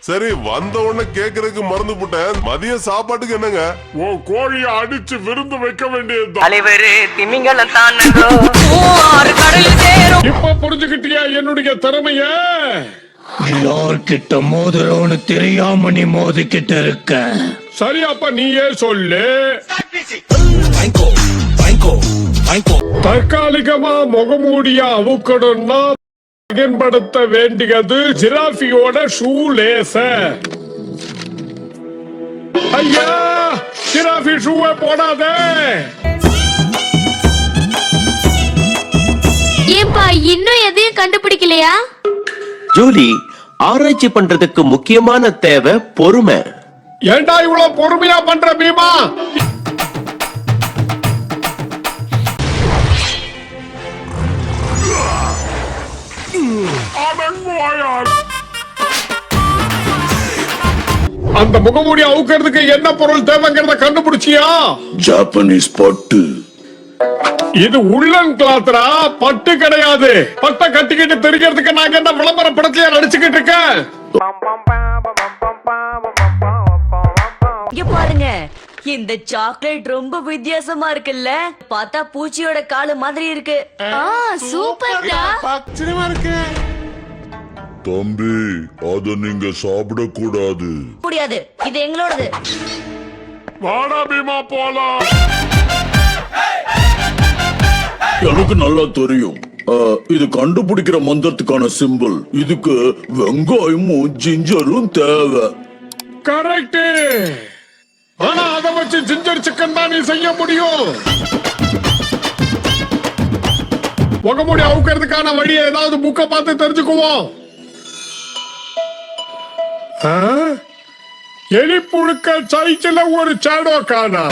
சரி வந்த உடனே கேக்குறதுக்கு மறந்து போட்டேன். மதிய சாப்பாட்டுக்கு என்னங்க? ஓ கோழிய அடிச்சு விருந்து வைக்க வேண்டியது. தலைவரு திமிங்கலம் தானோ கடலில் சேரும். இப்ப புரிஞ்சுக்கிட்டியா என்னுடைய திறமைய? யார்கிட்ட மோதுறோன்னு தெரியாம நீ மோதிக்கிட்டு இருக்க. சரி அப்ப நீயே சொல்லு. தற்காலிகமா முகமூடியா அவுக்கணும்னா பயன்படுத்த வேண்டியது ஜிராஃபியோட ஷூ லேசர். ஐயா ஜிராஃபி ஷூவை போடாதே. ஏப்பா இன்னும் எதையும் கண்டுபிடிக்கலையா? ஜூலி, ஆராய்ச்சி பண்றதுக்கு முக்கியமான தேவை பொறுமை. ஏண்டா இவ்வளவு பொறுமையா பண்ற பீமா? அந்த முகமூடி அவுக்கிறதுக்கு என்ன பொருள் தேவைங்கிறத கண்டுபிடிச்சியா? ஜாப்பனீஸ் பட்டு. இது உள்ளன் கிளாத்ரா, பட்டு கிடையாது. பட்டை கட்டிக்கிட்டு தெரிகிறதுக்கு நாங்க என்ன விளம்பர படத்தையா நடிச்சுக்கிட்டு இருக்கேன்? இங்க பாருங்க, இந்த சாக்லேட் ரொம்ப வித்தியாசமா இருக்குல்ல. பார்த்தா பூச்சியோட காலு மாதிரி இருக்கு. சூப்பர்டா. ஆச்சரியமா இருக்கு. தம்பி அத நீங்க சாப்பிட கூடாது. முடியாது, இது எங்களோடது. வாடா பீமா போலாம். எனக்கு நல்லா தெரியும். இது கண்டுபிடிக்கிற மந்திரத்துக்கான சிம்பிள். இதுக்கு வெங்காயமும் ஜிஞ்சரும் தேவை. கரெக்ட். ஆனா அதை வச்சு ஜிஞ்சர் சிக்கன் தான் நீ செய்ய முடியும். முகமூடி அவுக்கிறதுக்கான வழியை ஏதாவது புக்க பார்த்து தெரிஞ்சுக்குவோம். எலி புழுக்க சைக்கிள் ஒரு சேடோ காணா.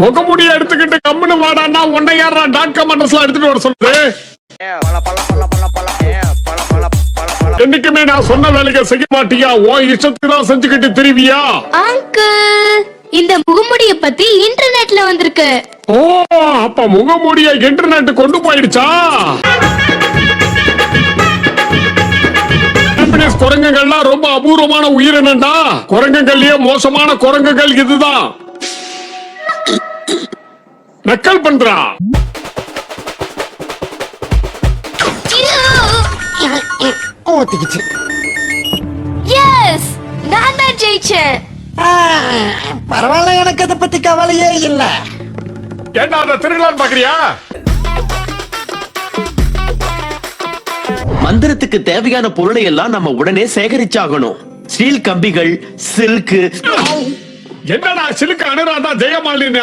முகமூடியை எடுத்துக்கிட்டு கம்முன்னு வாடான்னா உன்னை யாரா .com அட்ரஸ்ல எடுத்துட்டு வர சொல்லுது. என்னைக்குமே நான் சொன்ன வேலைகள் செய்ய மாட்டியா? ஓ இஷ்டத்துக்கு தான் செஞ்சுக்கிட்டு தெரிவியா? அங்கிள், இந்த முகமுடிய பத்தி இன்டர்நெட்ல வந்திருக்கு. ஓ அப்ப முகமூடிய இன்டர்நெட் கொண்டு போயிடுச்சா? குரங்குகள்லாம் ரொம்ப அபூர்வமான உயிரினம்டா. குரங்குகள்லயே மோசமான குரங்குகள் இதுதான். நக்கல் பண்றா. எஸ், நான் தான் ஜெயிச்சேன். பரவாயில்ல, எனக்கு அதை பத்தி கவலையே இல்ல. ஏண்டா அதை திருடலான்னு பாக்குறியா? மந்திரத்துக்கு தேவையான பொருளை எல்லாம் நம்ம உடனே சேகரிச்சாகணும். ஸ்டீல் கம்பிகள், சில்க். என்னடா சிலுக்கு அனுராதா ஜெயமாலினி